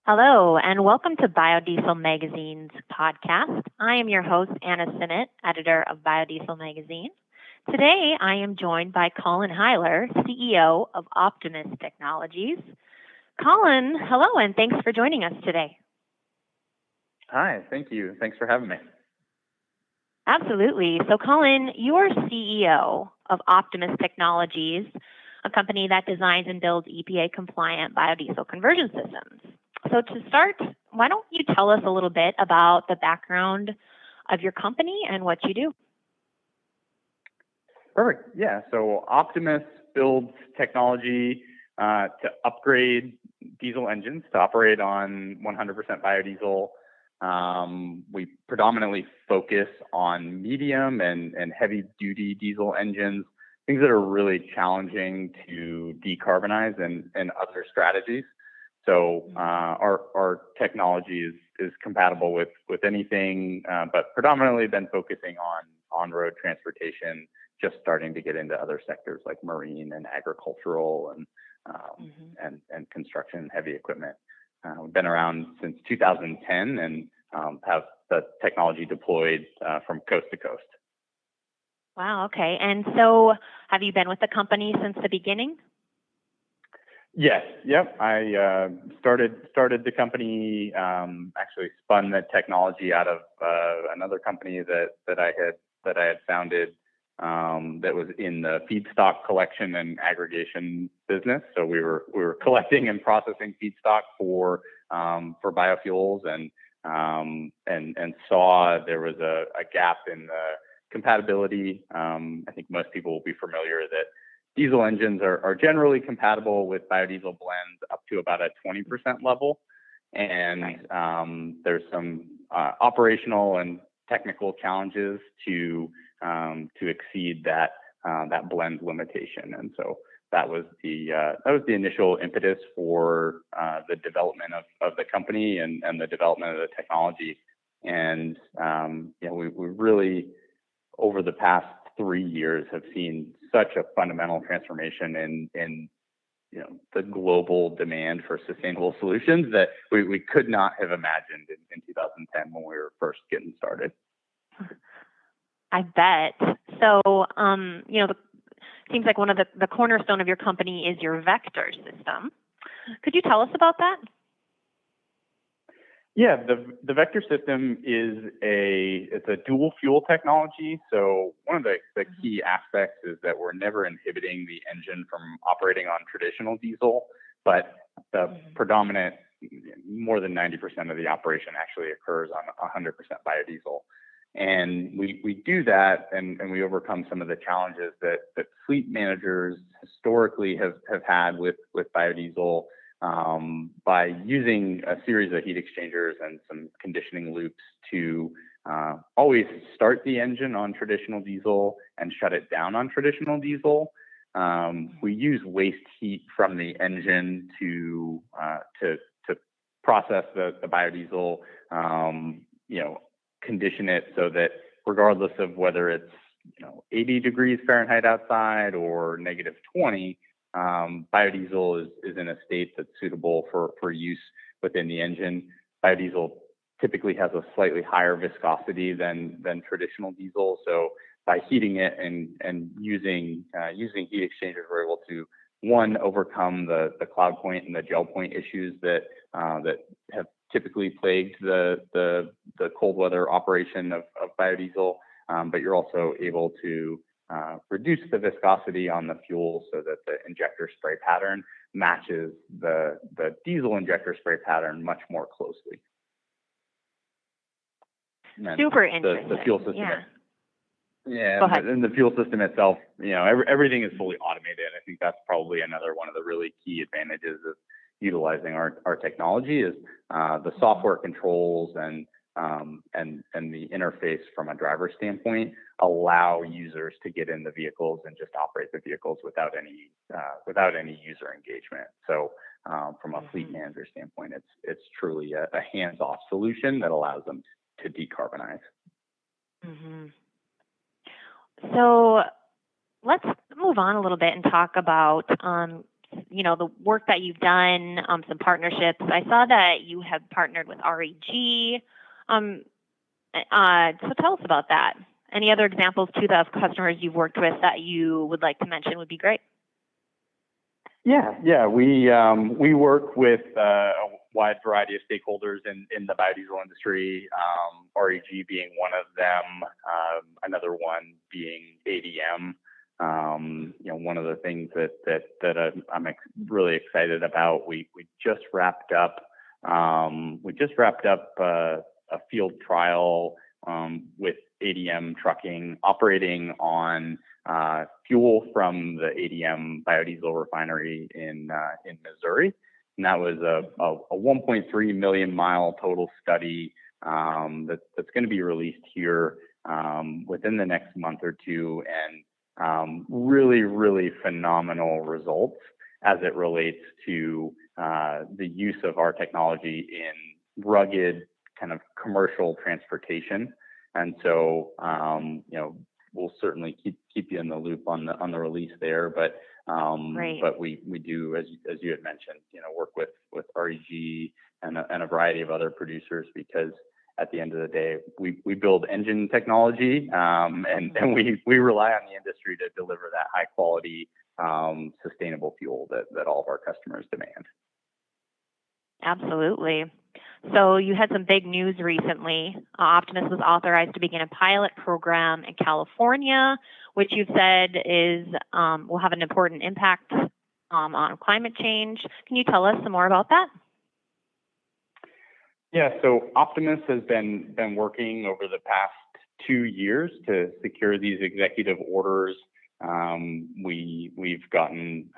Hello, and welcome to Biodiesel Magazine's podcast. I am your host, Anna Simet, editor of Biodiesel Magazine. Today, I am joined by Colin Huwyler, CEO of Optimus Technologies. Colin, hello, and thanks for joining us today. Hi, thank you. Thanks for having me. Absolutely. So, Colin, you're CEO of Optimus Technologies, a company that designs and builds EPA-compliant biodiesel conversion systems. So to start, why don't you tell us a little bit about the background of your company and what you do? Perfect. Yeah. So Optimus builds technology to upgrade diesel engines to operate on 100% biodiesel. We predominantly focus on medium and heavy duty diesel engines, things that are really challenging to decarbonize and other strategies. So our technology is compatible with anything, but predominantly been focusing on road transportation, just starting to get into other sectors like marine and agricultural and construction and heavy equipment. We've been around since 2010 and have the technology deployed from coast to coast. Wow. Okay. And so, have you been with the company since the beginning? Yes. Yep. I started the company. Actually, spun the technology out of another company that I had founded that was in the feedstock collection and aggregation business. So we were collecting and processing feedstock for biofuels and saw there was a gap in the compatibility. I think most people will be familiar that diesel engines are generally compatible with biodiesel blends up to about a 20% level. And there's some operational and technical challenges to exceed that blend limitation. And so that was the initial impetus for the development of the company and the development of the technology. And we really, over the past 3 years, have seen such a fundamental transformation in the global demand for sustainable solutions that we could not have imagined in 2010 when we were first getting started. I bet. So, it seems like one of the cornerstone of your company is your Vector system. Could you tell us about that? Yeah, the Vector system it's a dual fuel technology. So one of the key aspects is that we're never inhibiting the engine from operating on traditional diesel, but the predominant, more than 90% of the operation actually occurs on 100% biodiesel. And we do that and we overcome some of the challenges that fleet managers historically have had with biodiesel, by using a series of heat exchangers and some conditioning loops to always start the engine on traditional diesel and shut it down on traditional diesel. We use waste heat from the engine to process the biodiesel, condition it so that regardless of whether it's 80 degrees Fahrenheit outside or -20, biodiesel is in a state that's suitable for use within the engine. Biodiesel typically has a slightly higher viscosity than traditional diesel. So by heating it and using heat exchangers, we're able to, one, overcome the cloud point and the gel point issues that have typically plagued the cold weather operation of biodiesel. But you're also able to reduce the viscosity on the fuel so that the injector spray pattern matches the diesel injector spray pattern much more closely. And super interesting. The fuel system. Yeah. And the fuel system itself, everything is fully automated. I think that's probably another one of the really key advantages of utilizing our technology is the software controls and the interface from a driver standpoint allow users to get in the vehicles and just operate the vehicles without any user engagement. So from a fleet manager standpoint, it's truly a hands-off solution that allows them to decarbonize. So let's move on a little bit and talk about the work that you've done, some partnerships. I saw that you have partnered with REG. So tell us about that. Any other examples too of customers you've worked with that you would like to mention would be great. Yeah. We work with a wide variety of stakeholders in the biodiesel industry. REG being one of them. Another one being ADM. One of the things that I'm really excited about. We just wrapped up. A field trial with ADM trucking operating on fuel from the ADM biodiesel refinery in Missouri. And that was a 1.3 million mile total study that's going to be released here within the next month or two, and really, really phenomenal results as it relates to the use of our technology in rugged kind of commercial transportation. And so, we'll certainly keep you in the loop on the release there. But we do, as you had mentioned, work with REG and a variety of other producers, because at the end of the day, we build engine technology, and we rely on the industry to deliver that high quality, sustainable fuel that all of our customers demand. Absolutely. So you had some big news recently. Optimus was authorized to begin a pilot program in California, which you've said will have an important impact on climate change. Can you tell us some more about that? Yeah, so Optimus has been working over the past 2 years to secure these executive orders. We've gotten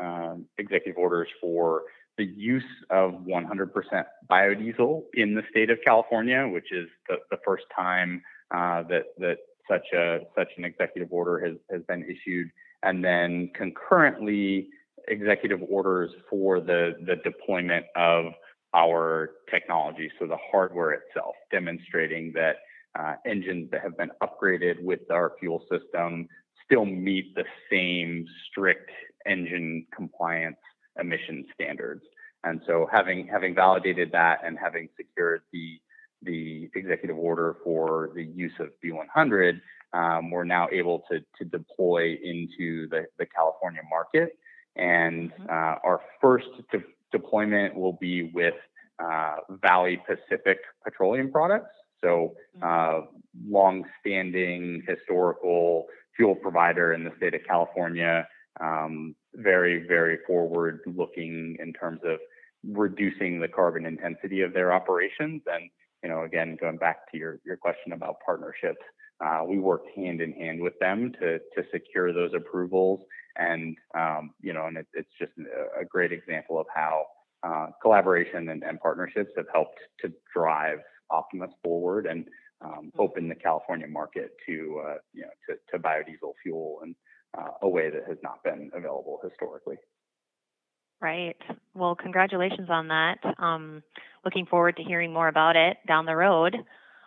executive orders for the use of 100% biodiesel in the state of California, which is the first time that such an executive order has been issued, and then concurrently executive orders for the deployment of our technology, so the hardware itself, demonstrating that engines that have been upgraded with our fuel system still meet the same strict engine compliance emission standards. And so having validated that and having secured the executive order for the use of B100, we're now able to deploy into the California market. And our first deployment will be with Valley Pacific Petroleum Products. So long-standing historical fuel provider in the state of California, very, very forward-looking in terms of reducing the carbon intensity of their operations. And, again, going back to your question about partnerships, we work hand in hand with them to secure those approvals. And, and it's just a great example of how collaboration and partnerships have helped to drive Optimus forward and open the California market to biodiesel fuel in a way that has not been available historically. Right. Well, congratulations on that. Looking forward to hearing more about it down the road.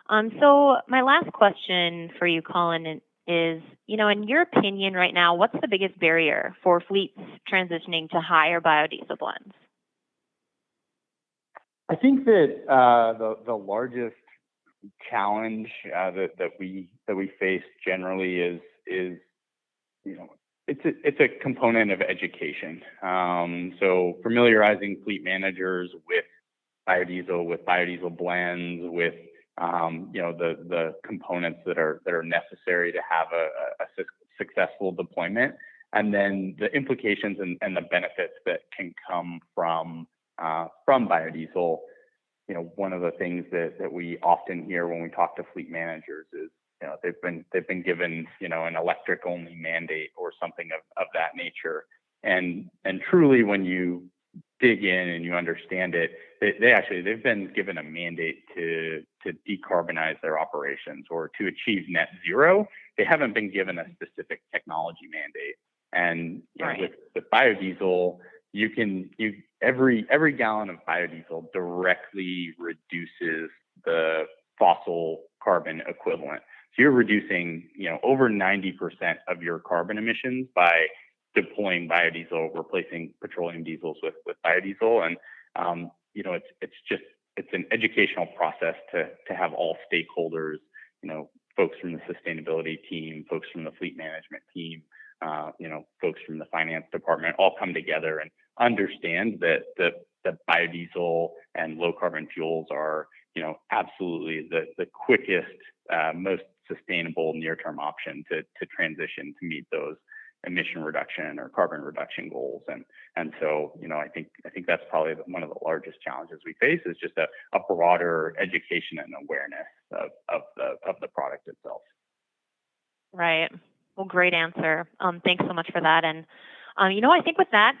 So my last question for you, Colin, is, in your opinion right now, what's the biggest barrier for fleets transitioning to higher biodiesel blends? I think that the largest challenge that we face generally is it's a component of education. So familiarizing fleet managers with biodiesel blends, with the components that are necessary to have a successful deployment, and then the implications and the benefits that can come from biodiesel. One of the things that we often hear when we talk to fleet managers is they've been given an electric only mandate or something of that nature, and truly when you dig in and you understand it, they've been given a mandate to decarbonize their operations or to achieve net zero. They haven't been given a specific technology mandate. And with biodiesel, every gallon of biodiesel directly reduces the fossil carbon equivalent. So you're reducing over 90% of your carbon emissions by deploying biodiesel, replacing petroleum diesels with biodiesel. And, it's an educational process to have all stakeholders, folks from the sustainability team, folks from the fleet management team, folks from the finance department all come together and understand that the biodiesel and low carbon fuels are, absolutely the quickest, most sustainable near-term option to transition to meet those emission reduction or carbon reduction goals. And so, I think that's probably one of the largest challenges we face, is just a broader education and awareness of the product itself. Right. Well, great answer. Thanks so much for that. And, I think with that,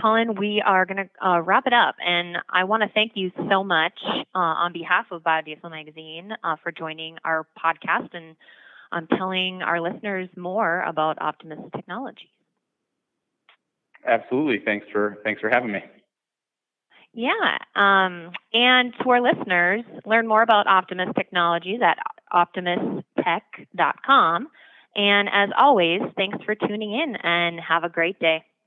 Colin, we are going to wrap it up. And I want to thank you so much on behalf of Biodiesel Magazine for joining our podcast and telling our listeners more about Optimus Technologies. Absolutely. Thanks for having me. Yeah. And to our listeners, learn more about Optimus Technologies at optimustech.com. And as always, thanks for tuning in and have a great day.